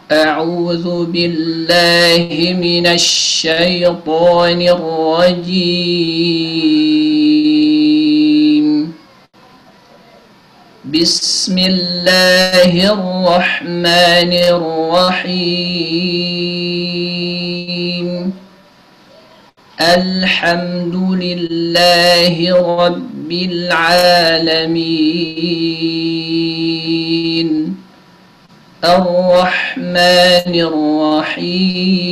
أعوذ بالله من الشيطان الرجيم بسم الله الرحمن الرحيم الحمد لله رب العالمين الرحمن الرحيم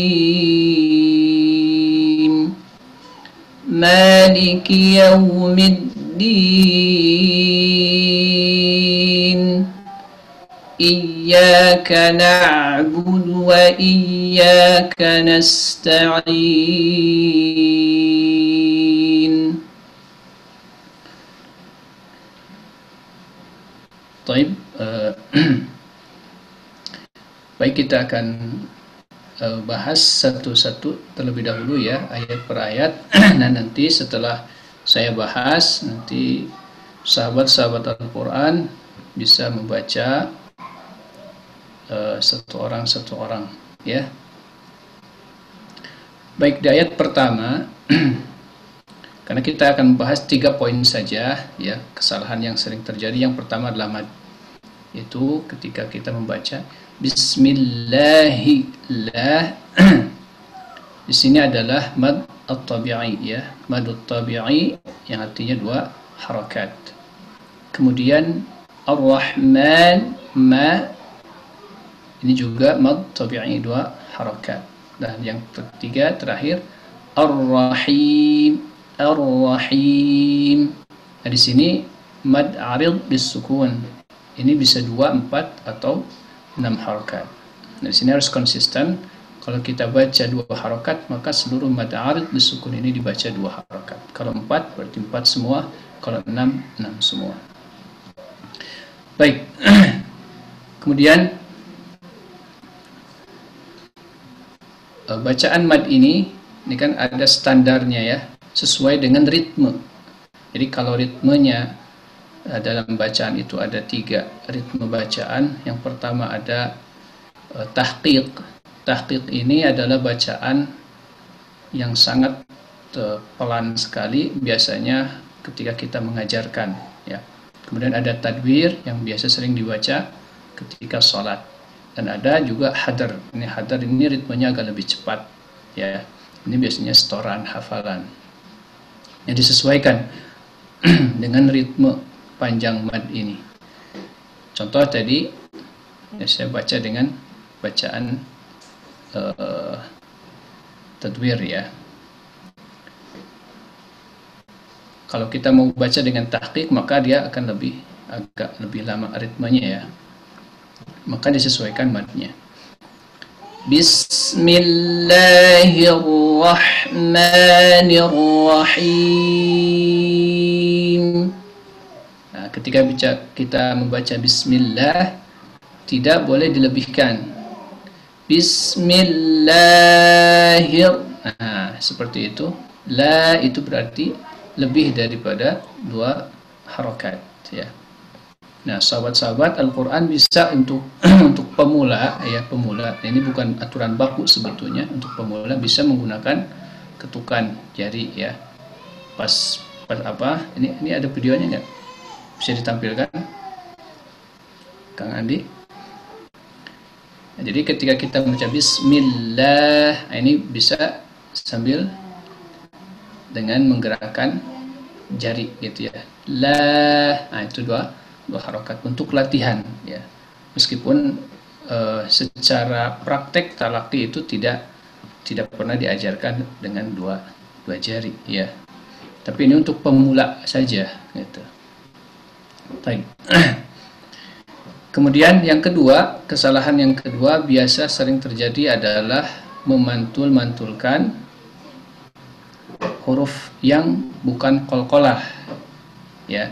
مالك يوم الدين إياك نعبد وإياك نستعين طيب baik, kita akan bahas satu-satu terlebih dahulu ya, ayat per ayat. Dan nanti setelah saya bahas, nanti sahabat-sahabat Al-Quran bisa membaca satu orang ya. Baik, di ayat pertama karena kita akan membahas 3 poin saja ya, kesalahan yang sering terjadi. Yang pertama adalah mad, itu ketika kita membaca Bismillahillah. Di sini adalah mad at-tabi'i ya, mad at-tabi'i yang artinya 2 harakat. Kemudian Ar-Rahman, ma, ini juga mad tabi'i 2 harakat. Dan yang ketiga terakhir Ar-Rahim, Ar-Rahim. Nah, di sini mad arid bisukun. Ini bisa 2, 4 atau 6 harakat. Nah, di sini harus konsisten. Kalau kita baca 2 harakat, maka seluruh mad arid bisukun ini dibaca 2 harakat. Kalau 4 berarti 4 semua, kalau 6 semua. Baik. Kemudian bacaan mad ini kan ada standarnya ya, sesuai dengan ritme. Jadi kalau ritmenya dalam bacaan itu ada 3 ritme bacaan. Yang pertama ada tahqiq. Tahqiq ini adalah bacaan yang sangat pelan sekali, biasanya ketika kita mengajarkan ya. Kemudian ada tadwir yang biasa sering dibaca ketika sholat. Dan ada juga hadar. Ini hadar ini ritmenya agak lebih cepat ya. Ini biasanya setoran hafalan yang disesuaikan dengan ritme panjang mad ini. Contoh tadi ya, saya baca dengan bacaan tadwir ya. Kalau kita mau baca dengan tahqiq, maka dia akan agak lebih lama ritmenya ya. Maka disesuaikan madnya. Bismillahirrahmanirrahim. Ketika kita membaca bismillah, tidak boleh dilebihkan. Bismillahir. Nah, seperti itu. La itu berarti lebih daripada 2 harakat ya. Nah, sahabat-sahabat Al-Quran bisa untuk pemula ya, pemula. Ini bukan aturan baku sebetulnya. Untuk pemula bisa menggunakan ketukan jari ya. Pas apa? Ini ada videonya nggak? Bisa ditampilkan Kang Andi. Nah, jadi ketika kita membaca bismillah, ini bisa sambil dengan menggerakkan jari gitu ya. La, nah itu 2 harakat untuk latihan ya. Meskipun secara praktek talaqi itu tidak pernah diajarkan dengan 2 jari ya. Tapi ini untuk pemula saja gitu. Baik. Kemudian yang kedua, kesalahan yang kedua biasa sering terjadi adalah memantul-mantulkan huruf yang bukan qalqalah. Ya.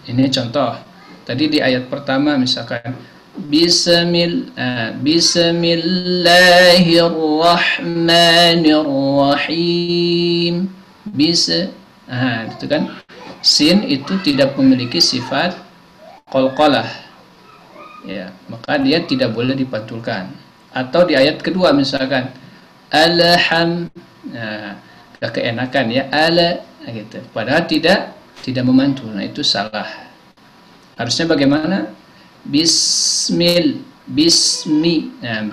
Ini contoh. Tadi di ayat pertama misalkan Bismillahirrahmanirrahim. Itu kan sin itu tidak memiliki sifat qalqalah. Ya, maka dia tidak boleh dipantulkan. Atau di ayat kedua misalkan alham, nah keenakan ya, ala gitu. Padahal tidak memantul. Nah itu salah. Harusnya bagaimana? Bismi. Nah,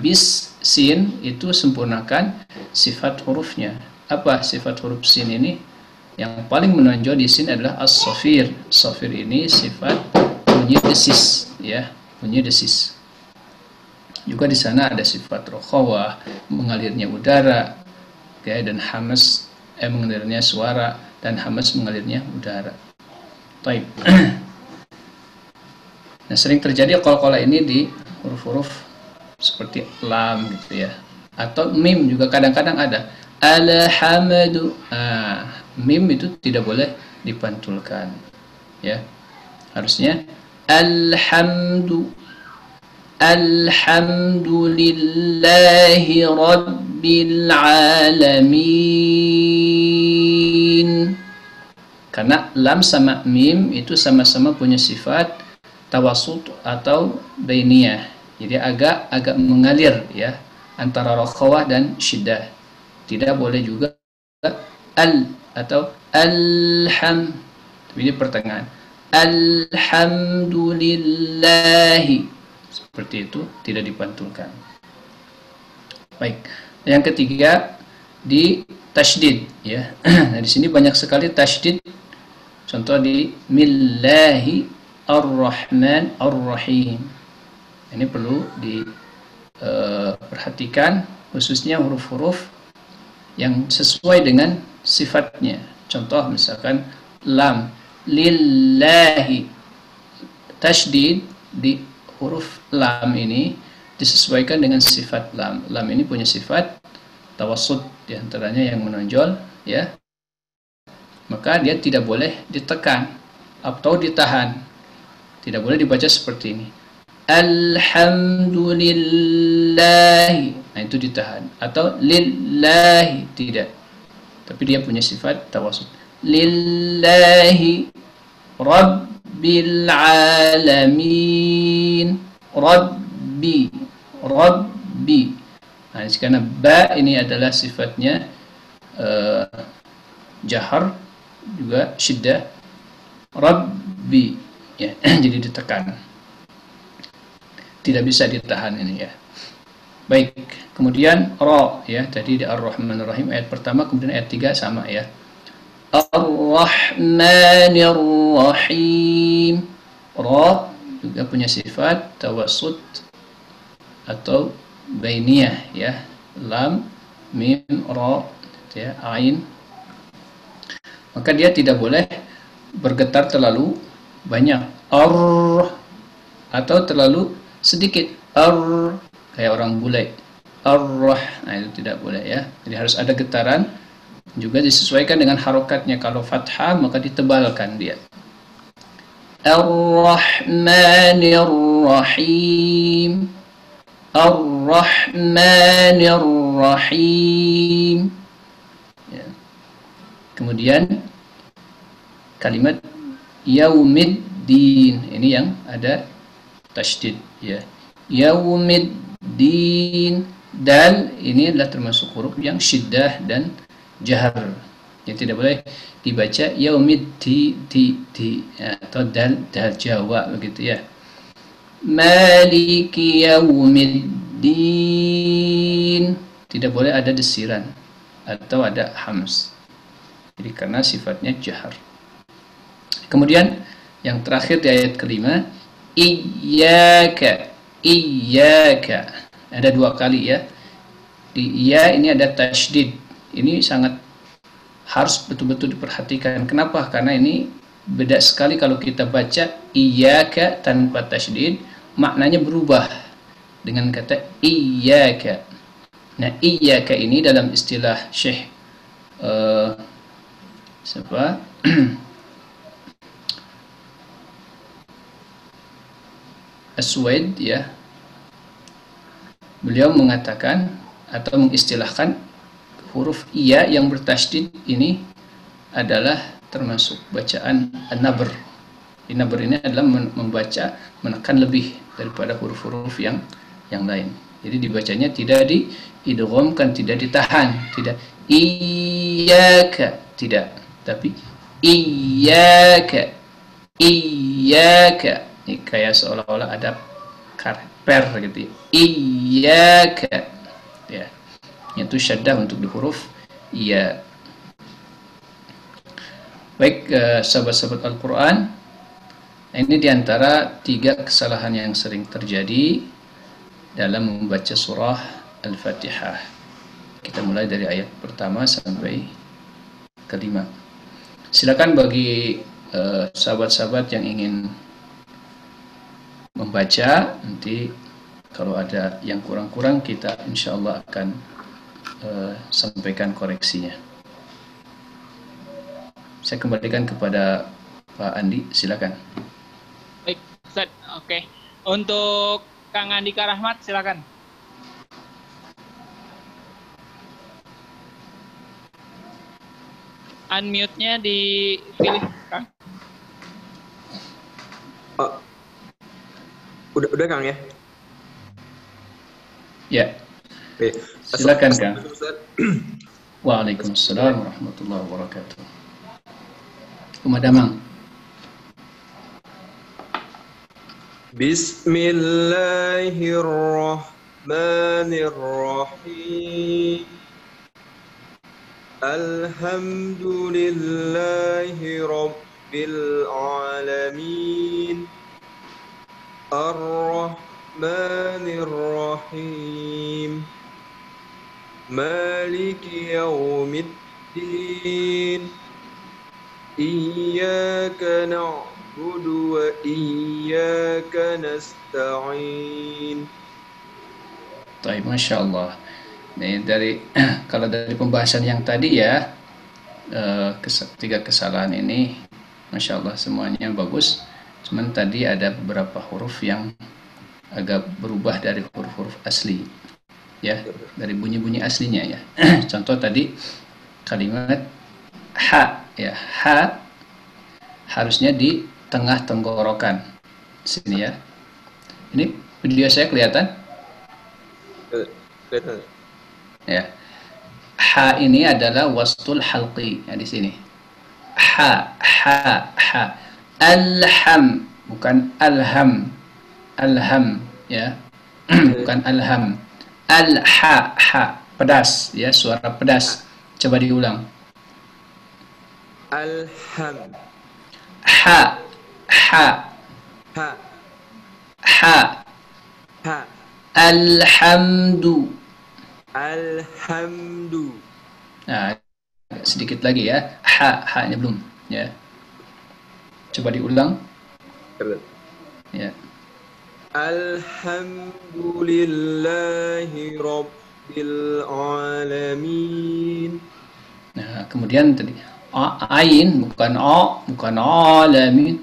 sin itu sempurnakan sifat hurufnya. Apa sifat huruf sin ini? Yang paling menonjol di sin adalah as-safir. Safir ini sifat bunyi desis, ya, bunyi desis. Juga di sana ada sifat rokhawah, mengalirnya udara, ya, dan hamas, mengalirnya suara, dan hamas mengalirnya udara. Taib. Nah, sering terjadi qalqalah ini di huruf-huruf seperti lam gitu ya. Atau mim juga kadang-kadang ada. Alhamdu. Mim itu tidak boleh dipantulkan. Ya. Harusnya alhamdulillahi rabbil alamin. Karena lam sama mim itu sama-sama punya sifat tawasut atau bainiyah. Jadi agak mengalir ya, antara rakhawah dan syiddah. Tidak boleh juga al atau alham, tapi di pertengahan. Alhamdulillahi, seperti itu, tidak dipantulkan. Baik. Yang ketiga di tasydid ya. Nah, di sini banyak sekali tasydid. Contoh di millahi ar-rahman ar-rahim. Ini perlu diperhatikan, khususnya huruf-huruf yang sesuai dengan sifatnya. Contoh misalkan lam, lillahi. Tasydid di huruf lam ini disesuaikan dengan sifat lam. Lam ini punya sifat tawassut, di antaranya yang menonjol ya. Maka dia tidak boleh ditekan atau ditahan. Tidak boleh dibaca seperti ini. Alhamdulillahi. Nah, itu ditahan. Atau lillahi, tidak. Tapi dia punya sifat tawassut. Lillahi rabbil alamin. Rabbi. Nah, karena ba ini adalah sifatnya jahar, juga syiddah. Rabbi ya, jadi ditekan. Tidak bisa ditahan ini ya. Baik, kemudian ra ya, tadi di Ar-Rahmanir Rahim ayat pertama, kemudian ayat 3 sama ya. Ar-Rahmanir Rahim. Ra juga punya sifat tawassut atau bainiyah ya. Lam, mim, ra ya, ain. Maka dia tidak boleh bergetar terlalu banyak, atau terlalu sedikit, kayak orang bule, nah itu tidak boleh ya. Jadi harus ada getaran, juga disesuaikan dengan harokatnya. Kalau fathah maka ditebalkan dia. Ar-Rahmanir Rahim. Ar-Rahmanir Rahim ya. Kemudian kalimat yaumiddin, ini yang ada tasydid ya. Yaumiddin, dal ini adalah termasuk huruf yang syiddah dan jahar. Yang tidak boleh dibaca di atau dal Jawa begitu ya. Maliki yaumiddin, tidak boleh ada desiran atau ada hams. Jadi karena sifatnya jahar. Kemudian yang terakhir di ayat kelima, iyyaka. Ada 2 kali ya. Di iya ini ada tasydid. Ini sangat harus betul-betul diperhatikan. Kenapa? Karena ini beda sekali kalau kita baca iyyaka tanpa tasydid, maknanya berubah dengan kata iyyaka. Nah, iyyaka ini dalam istilah Syekh As-Suwaid ya, beliau mengatakan atau mengistilahkan huruf iya yang bertasydid ini adalah termasuk bacaan an-nabr. Nabr ini adalah menekan lebih daripada huruf-huruf yang yang lain. Jadi dibacanya tidak diidghamkan, tidak ditahan, tidak iyyaka, tidak, tapi iyyaka, iyyaka. Ini kayak seolah-olah ada per gitu. Iyyaka, ya. Itu syaddah untuk di huruf iya. Baik, sahabat-sahabat Al-Quran, ini diantara 3 kesalahan yang sering terjadi dalam membaca surah Al-Fatihah. Kita mulai dari ayat pertama sampai kelima. Silakan bagi sahabat-sahabat yang ingin membaca, nanti kalau ada yang kurang-kurang kita insya Allah akan sampaikan koreksinya. Saya kembalikan kepada Pak Andi, silakan. Baik, Ustaz. Oke. Untuk Kang Andika Rahmat, silakan. Unmute-nya dipilih, Kang. Oh, udah Kang ya? Ya. Oke. Silakan Kang. Waalaikumsalam warahmatullahi wabarakatuh. Kumadamang. Bismillahirrahmanirrahim. Alhamdulillahi rabbil alamin. Ar-Rahmanir-Rahim. Maliki yaumiddin. Iyyaka na'budu wa iyyaka nasta'in. Baik, Masya Allah. Nih, kalau dari pembahasan yang tadi ya, 3 kesalahan ini Masya Allah semuanya bagus. Cuman tadi ada beberapa huruf yang agak berubah dari huruf-huruf asli, ya, dari bunyi-bunyi aslinya ya. Contoh tadi kalimat ha, ya, ha harusnya di tengah tenggorokan sini ya. Ini video saya kelihatan? Kelihatan. Ya. Ha ini adalah wastul halqi, ya, di sini. Ha. Alham, bukan alham. Alham, ya. Bukan alham. Ha, pedas, ya, suara pedas. Coba diulang. Alham. Ha. Ha. Alhamdu. Alhamdu. Nah, sedikit lagi ya. Ha-nya belum, ya. Coba diulang. Ya. Alhamdulillahi rabbil alamin. Nah, kemudian tadi ain, bukan bukan alamin.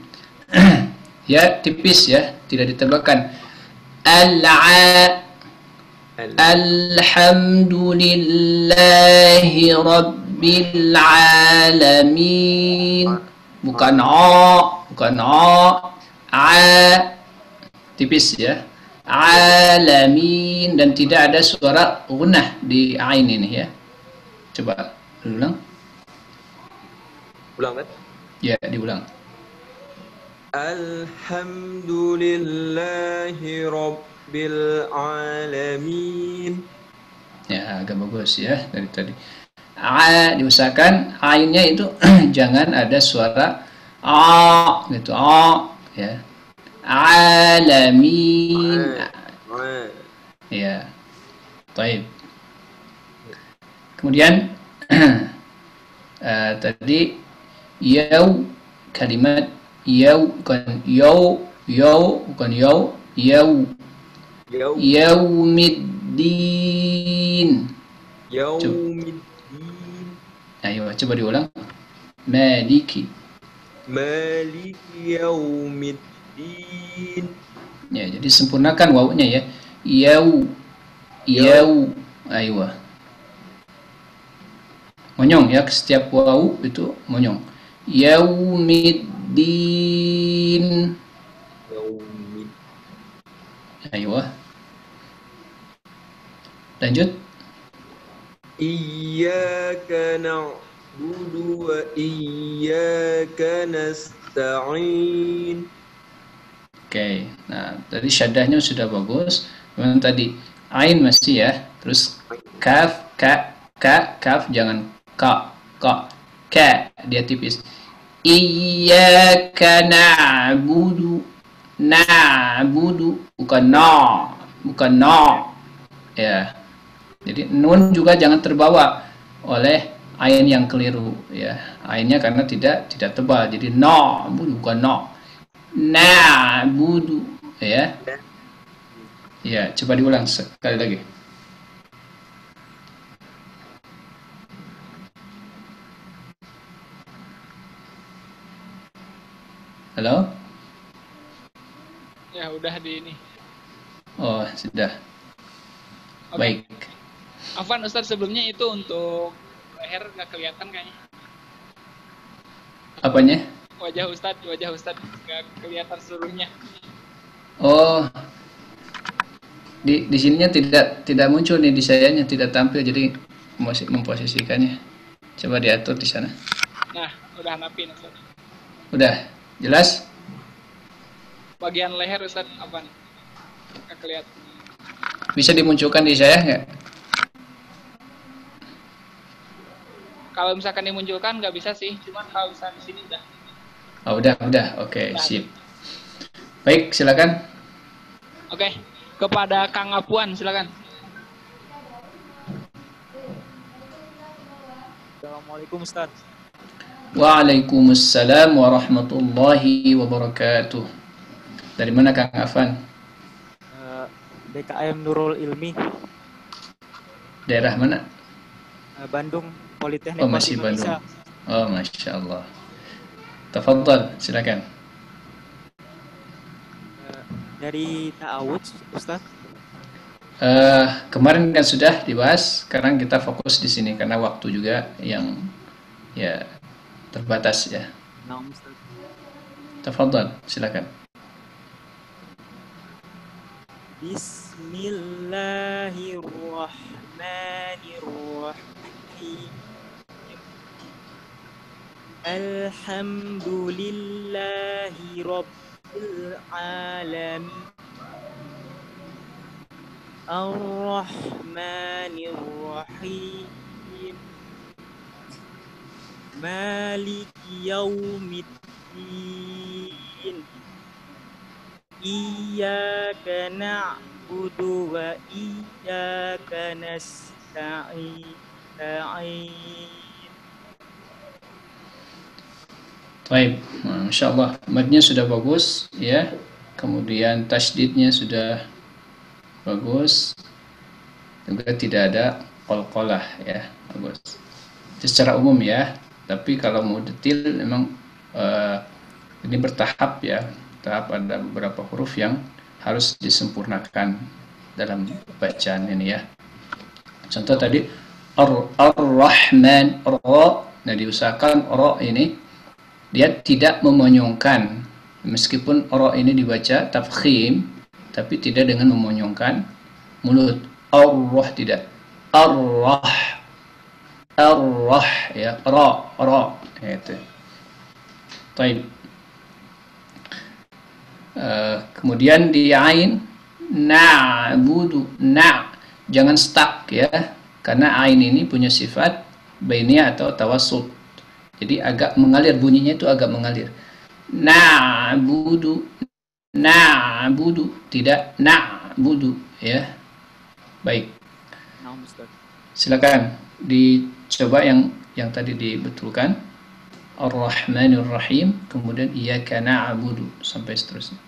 Ya, tipis ya, tidak ditebakan. Alhamdulillahi rabbil alamin. Bukan tipis ya. Alamin, dan tidak ada suara gunnah di ain ini ya. Coba ulang. Ulang kan? Ya, diulang. Alhamdulillahi rabbil alamin. Ya, agak bagus ya dari tadi. Diusahakan ainnya itu jangan ada suara gitu, ya. Alamin. Ya. Baik. Kemudian tadi kalimat bukan yaumiddin. Ayo, coba diulang. Maliki yaumiddin. Ya, jadi sempurnakan wawunya ya. Ayo. Monyong ya, setiap wawu itu monyong. Yaumiddin. Ayo. Lanjut. Iyyaka na'budu wa iyyaka nasta'in. Oke, nah tadi syaddahnya sudah bagus. Kemudian tadi ain masih ya. Terus kaf, kaf jangan ka, dia tipis. Iyyaka na'budu, bukan no, ya. Jadi nun juga jangan terbawa oleh ain yang keliru, ya. Ainnya karena tidak tebal, jadi no, bukan no. Na'budu, ya. Ya, coba diulang sekali lagi. Halo? Ya udah di ini. Oh, sudah. Oke. Baik. Afwan Ustadz, sebelumnya itu untuk leher nggak kelihatan kayaknya. Apanya? Wajah Ustadz nggak kelihatan seluruhnya. Oh. Di sininya tidak muncul nih, di sayanya tidak tampil, jadi memposisikannya. Coba diatur di sana. Nah, udah napin Ustadz. Udah, jelas? Bagian leher Ustadz apa nih? Nggak kelihatan. Bisa dimunculkan di saya nggak? Kalau misalkan dimunculkan nggak bisa sih, cuman kalau misalkan di sini udah. Oh, udah. Oke, sip. Baik, silakan. Oke, kepada Kang Apuan silakan. Assalamualaikum Ustaz. Waalaikumsalam warahmatullahi wabarakatuh. Dari mana Kang Afan? DKM Nurul Ilmi. Daerah mana? Bandung, Politeknik Masih Indonesia. Bandung. Oh, Masya Allah. Tafadhal, silakan. Dari Ta'awud, Ustaz. Kemarin kan sudah dibahas, sekarang kita fokus di sini karena waktu juga yang ya terbatas ya. Nah, Ustaz. Tafadhal, silakan. Bismillahirrahmanirrahim. Alhamdulillahi Rabbil Alamin. Ar-Rahmanir-Rahim. Maliki Yaumiddin. Iyyaka na'budu wa iyyaka nasta'in. Baik, Masya Allah, madnya sudah bagus ya, kemudian tasydidnya sudah bagus, juga tidak ada qalqalah ya, bagus. Itu secara umum ya, tapi kalau mau detail memang ini bertahap ya, tahap ada beberapa huruf yang harus disempurnakan dalam bacaan ini ya. Contoh tadi Ar-Rahman, nah diusahakan ini dia tidak memonyongkan, meskipun ini dibaca tafkhim, tapi tidak dengan memonyongkan mulut. Allah tidak. Ar-Rah ya, ra itu. Baik. Kemudian di ain na'budu, jangan stuck ya, karena ain ini punya sifat bainiyah atau tawassut. Jadi agak mengalir, bunyinya itu agak mengalir. Na'budu, tidak na'budu ya. Baik. Silakan dicoba yang tadi dibetulkan. Ar-Rahmanir Rahim, kemudian iyyaka na'budu sampai seterusnya.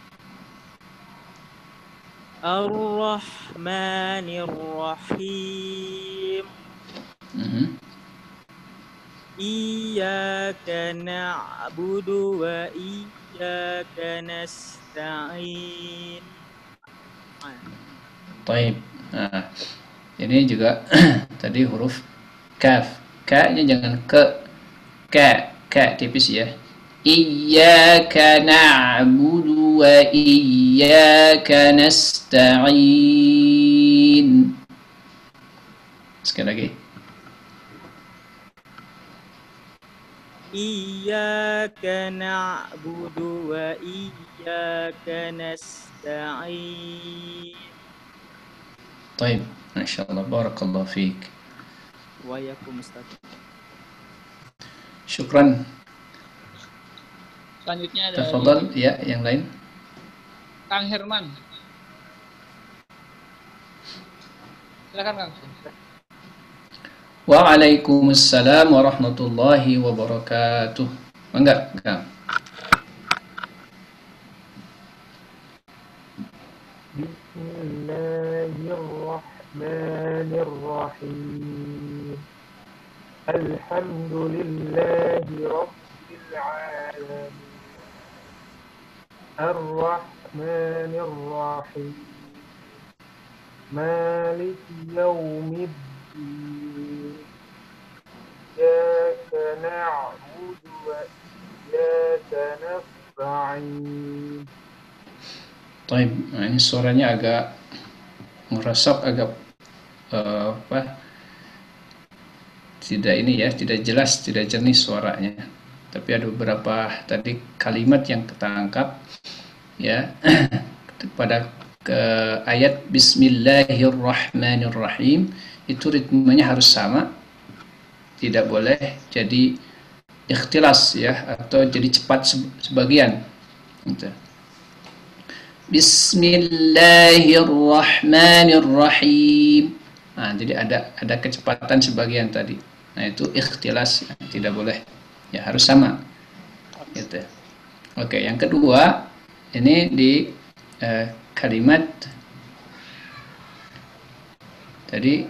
Ar-Rahmanir Rahim. Iyyaka na'budu wa iyyaka nasta'in. Baik. Nah, ini juga tadi huruf kaf. Ka-nya jangan ka tipis ya. Iyyaka na'budu wa iyyaka nasta'in. Sekali lagi. Iyyaka na'budu wa iyyaka nasta'in. Taib. Masya Allah. Barakallahu fiik. Wa yakum Ustaz. Syukran. Selanjutnya ada Tafadhal. Ya, yang lain. Kang Herman. Silakan Kang. Waalaikumsalam warahmatullahi wabarakatuh. Enggak, Kang. Bismillahirrahmanirrahim. Alhamdulillahi rabbil alamin. Ar-Rahmanir-Rahim. Maliki yaumiddin. Iyyaka na'budu wa iyyaka nasta'in. Taib. Nah, ini suaranya agak ngerasok, agak tidak ini ya, tidak jelas, tidak jernih suaranya. Tapi ada beberapa tadi kalimat yang ketangkap ya pada ke ayat Bismillahirrahmanirrahim itu ritmenya harus sama, tidak boleh jadi ikhtilas ya, atau jadi cepat sebagian gitu. Bismillahirrahmanirrahim. Nah, jadi ada kecepatan sebagian tadi. Nah, itu ikhtilas, tidak boleh. Ya, harus sama. Gitu. Oke, yang kedua ini di kalimat tadi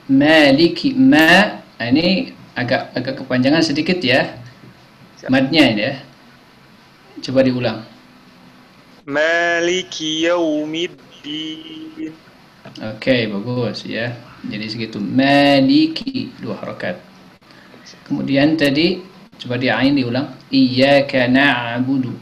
maliki ma, ini agak kepanjangan sedikit ya. Madnya ini ya. Coba diulang. Maliki yaumiddin. Oke, bagus ya. Jadi segitu. Maliki, 2 harakat. Kemudian tadi coba di ain diulang. Iyyaka na'budu.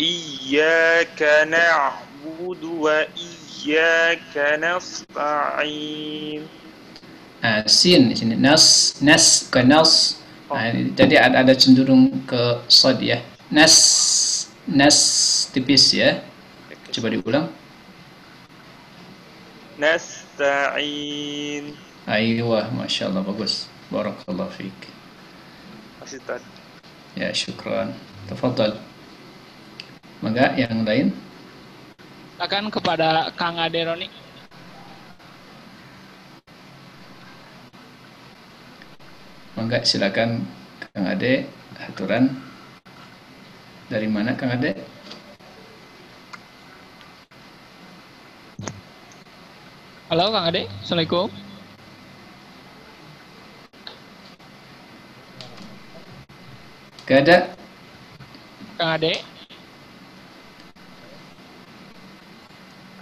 Iyyaka na'budu wa iyyaka nasta'in. Sin di sini nas ke nas. Nah, jadi ada cenderung ke sad ya. Nas tipis ya. Coba diulang. Nasta'in. Aywa, Masya Allah, bagus. Barakallahu fiik. Masih tadi. Ya, syukran. Tafadhal. Mangga yang lain. Silakan kepada Kang Ade Roni. Mangga silakan Kang Ade, aturan. Dari mana Kang Ade? Halo Kang Ade, Assalamualaikum. Gak ada. Kang Ade.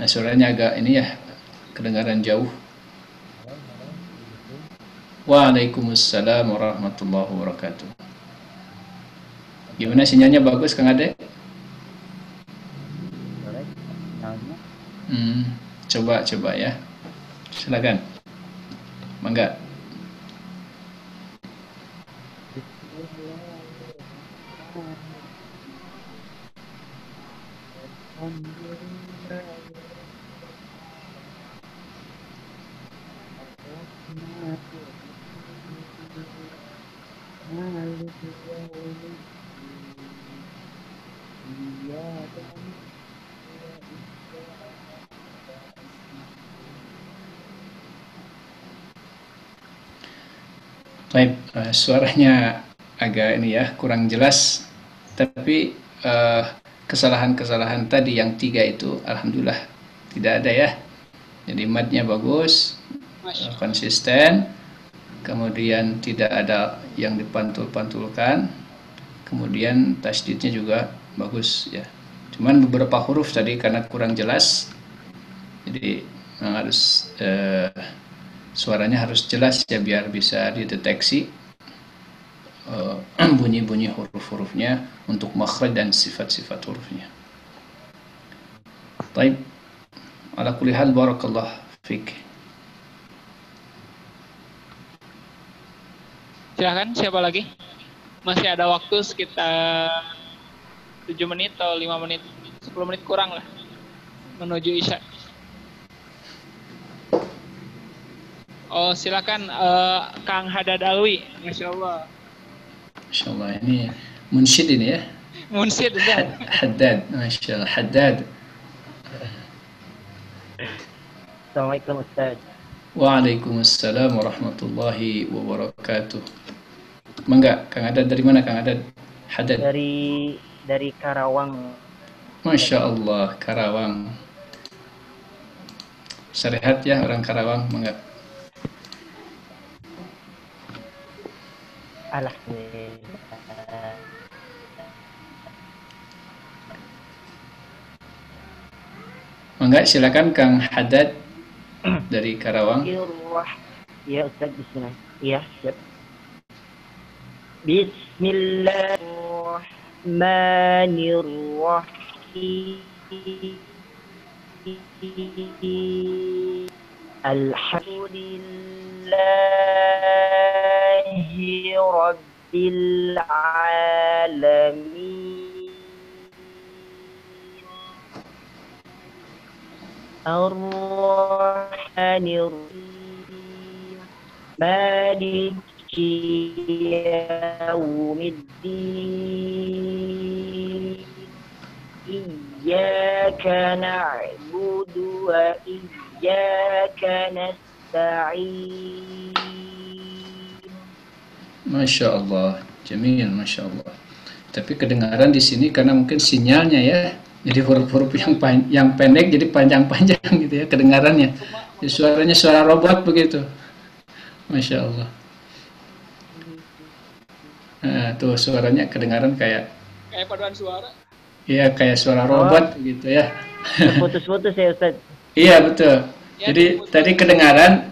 Nah, suaranya agak ini ya, kedengaran jauh. Waalaikumsalam warahmatullahi wabarakatuh. Gimana sinyalnya, bagus Kang Ade? Coba ya. Silakan. Mangga. Baik, suaranya agak ini ya, kurang jelas. Tapi kesalahan-kesalahan tadi yang 3 itu alhamdulillah tidak ada ya. Jadi madnya bagus, konsisten, kemudian tidak ada yang dipantul-pantulkan, kemudian tasdidnya juga bagus ya. Cuman beberapa huruf tadi karena kurang jelas, jadi harus suaranya harus jelas ya, biar bisa dideteksi bunyi-bunyi huruf-hurufnya untuk makhraj dan sifat-sifat hurufnya. Baik, ala kulli hal barakallah fik. Silahkan, siapa lagi? Masih ada waktu sekitar 7 menit atau 5 menit, 10 menit kurang lah menuju Isya. Oh, silakan Kang Hadad Alwi. Masya Allah. Masya Allah, ini munsyid ini ya. Munsyid, betul. Haddad, Masya Allah, Haddad. Assalamualaikum Ustaz. Waalaikumsalam warahmatullahi wabarakatuh. Mangga, Kang Haddad dari mana Kang Haddad? Haddad. Dari Karawang. Masya Allah, Karawang. Sehat ya orang Karawang, mangga. Alhamdulillah. Mangga, silakan Kang Haddad dari Karawang. Ya Ustaz, bismillah. Iya, siap. Bismillahirrahmanirrahim. Alhamdulillahi Rabbil Alamin. Ar-Rahmanir-Rahim. Maliki Yawmiddin. Iyyaka na'budu wa iyyaka nasta'in. Masya Allah, jamil, Masya Allah. Tapi kedengaran di sini karena mungkin sinyalnya ya, jadi huruf-huruf yang pendek jadi panjang-panjang gitu ya kedengarannya. Jadi suaranya suara robot begitu. Masya Allah. Nah, tuh suaranya kedengaran kayak paduan suara. Iya, kayak suara robot gitu ya. Putus-putus ya Ustaz. Iya, betul. Ya, Jadi tadi kedengaran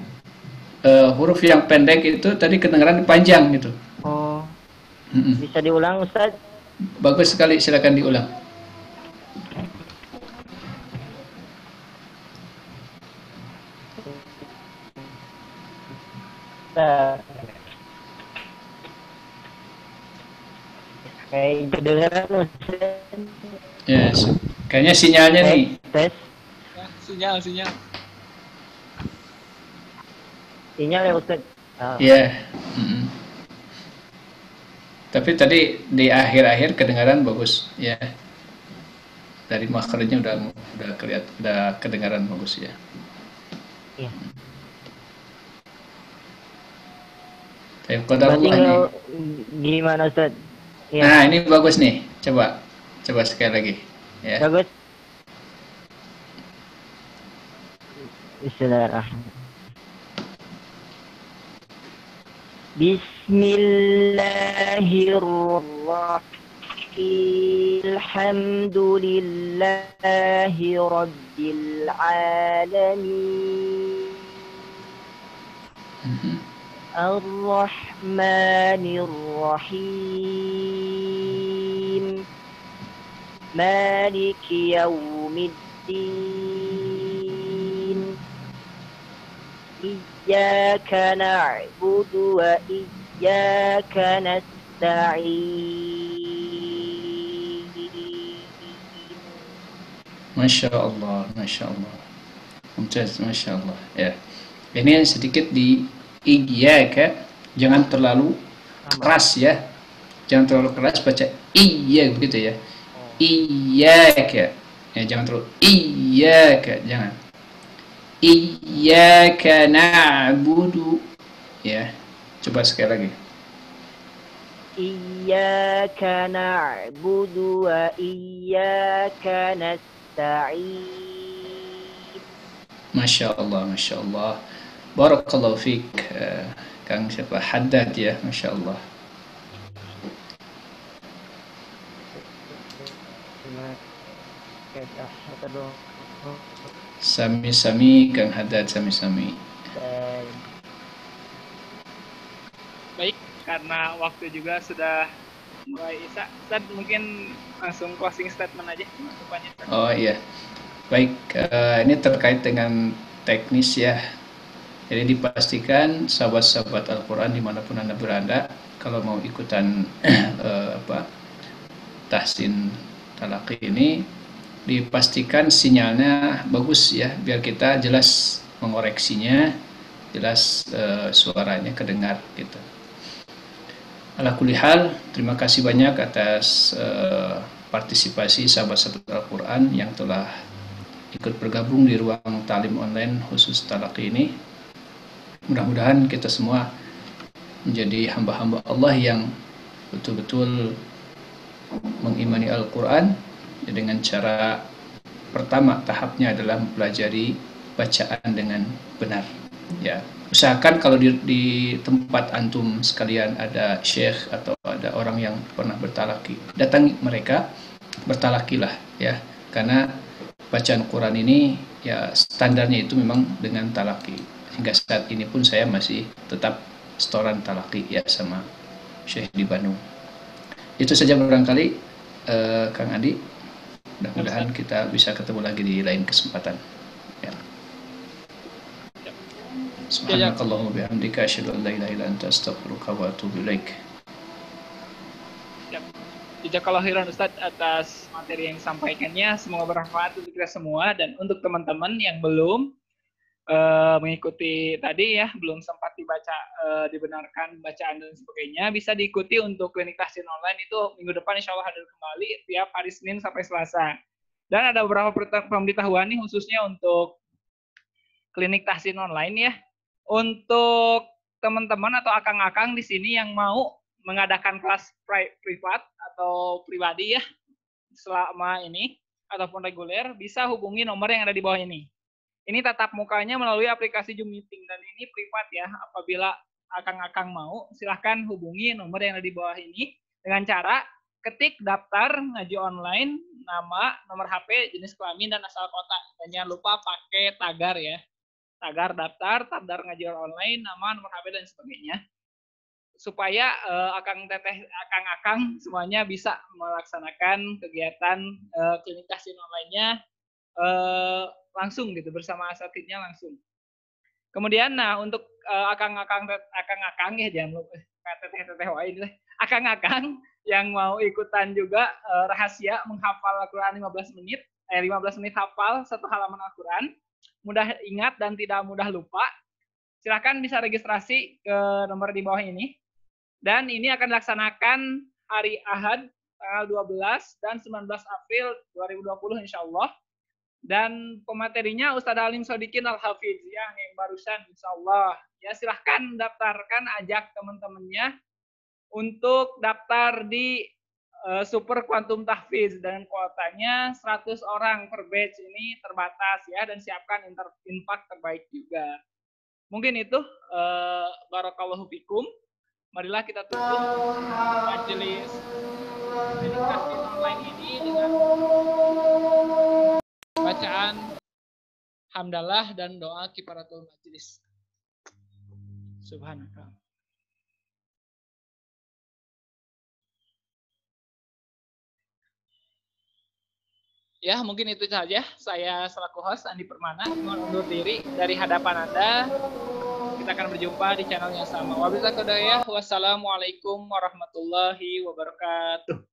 huruf yang pendek itu tadi kedengaran panjang gitu. Oh. Bisa diulang Ustaz? Bagus sekali, silakan diulang. Kayak kedengeran Ustaz. Ya, kayaknya sinyalnya nih. Tes. Ya, sinyal. Sinyal ya Ustaz. Iya. Tapi tadi di akhir-akhir kedengaran bagus ya. Dari makhrajnya udah kelihatan, udah kedengaran bagus ya. Iya. Tapi qadarullah Berarti nih. gimana Ustaz? Ya. Nah, ini bagus nih. Coba sekali lagi ya. Bagus. Bismillahirrahmanirrahim. Bismillahirrahmanirrahim. Alhamdulillahi Rabbil Alamin. Ar-Rahmanir-Rahim. Maliki Yawmiddin. Iyyaka na'budu wa iyyaka nasta'in. Masya Allah, Masya Allah. Mumtaz, Masya Allah ya. Ini sedikit di iyyaka, jangan terlalu keras ya. Jangan terlalu keras, baca iya begitu ya. Iyyaka. Ya, jangan terlalu iyyaka, jangan. Iyyaka na'budu. Ya. Coba sekali lagi. Iyyaka na'budu wa iyyaka nasta'in. Masya Allah, Masya Allah. Barakallahu fiik, Kang siapa? Haddad ya, Masya Allah. Sami-sami, Kang Haddad, sami-sami. Baik, karena waktu juga sudah mulai Isya, Ustaz mungkin langsung closing statement aja. Oh iya. Baik, ini terkait dengan teknis ya. Jadi dipastikan sahabat-sahabat Al-Quran dimanapun Anda berada, kalau mau ikutan tahsin talaqi ini, dipastikan sinyalnya bagus ya, biar kita jelas mengoreksinya, jelas suaranya kedengar gitu. Ala kulli hal, terima kasih banyak atas partisipasi sahabat-sahabat Al-Quran yang telah ikut bergabung di ruang talim online khusus talaqi ini. Mudah-mudahan kita semua menjadi hamba-hamba Allah yang betul-betul mengimani Al-Quran dengan cara pertama tahapnya adalah mempelajari bacaan dengan benar ya. Usahakan kalau di tempat antum sekalian ada syekh atau ada orang yang pernah bertalaki, datangi mereka, bertalakilah ya, karena bacaan Quran ini ya standarnya itu memang dengan talaki. Hingga saat ini pun saya masih tetap setoran talaki ya sama syekh di Bandung. Itu saja barangkali Kang Andi. Mudah-mudahan kita bisa ketemu lagi di lain kesempatan. Ya. Subhanakallahumma bihamdika asyhadu an la ilaha illa anta astaghfiruka wa atubu ilaik. Jazakallahu khairan Ustaz atas materi yang disampaikannya. Semoga bermanfaat untuk kita semua dan untuk teman-teman yang belum mengikuti tadi ya, belum sempat dibaca dibenarkan bacaan dan sebagainya, bisa diikuti untuk klinik tahsin online itu minggu depan insya Allah hadir kembali tiap hari Senin sampai Selasa. Dan ada beberapa pemberitahuan nih khususnya untuk klinik tahsin online ya. Untuk teman-teman atau akang-akang di sini yang mau mengadakan kelas privat atau pribadi ya selama ini ataupun reguler, bisa hubungi nomor yang ada di bawah ini. Ini tatap mukanya melalui aplikasi Zoom Meeting dan ini privat ya. Apabila akang-akang mau, silahkan hubungi nomor yang ada di bawah ini dengan cara ketik daftar ngaji online, nama, nomor HP, jenis kelamin dan asal kota. Dan jangan lupa pakai tagar ya. Tagar daftar ngaji online, nama, nomor HP dan sebagainya. Supaya akang-akang semuanya bisa melaksanakan kegiatan klinik tahsin online-nya langsung gitu bersama asatidnya langsung. Kemudian nah untuk akang-akang ya jangan lupa teteh ini akang-akang yang mau ikutan juga rahasia menghafal Al-Qur'an 15 menit hafal satu halaman Al-Qur'an, mudah ingat dan tidak mudah lupa. Silakan bisa registrasi ke nomor di bawah ini. Dan ini akan dilaksanakan hari Ahad tanggal 12 dan 19 April 2020 insyaallah. Dan pematerinya Ustadz Alim Sodikin Al-Hafiz yang barusan insyaallah. Ya silahkan daftarkan, ajak teman-temannya untuk daftar di Super Quantum Tahfiz dan kuotanya 100 orang per batch, ini terbatas ya, dan siapkan infak terbaik juga. Mungkin itu barakallahu fikum. Marilah kita tutup majelis edukasi online ini dengan bacaan hamdalah dan doa kifaratul majelis. Subhanallah. Ya, mungkin itu saja. Saya selaku host Andi Permana mohon undur diri dari hadapan Anda. Kita akan berjumpa di channel yang sama. Wabillahi taufiq. Wassalamualaikum warahmatullahi wabarakatuh.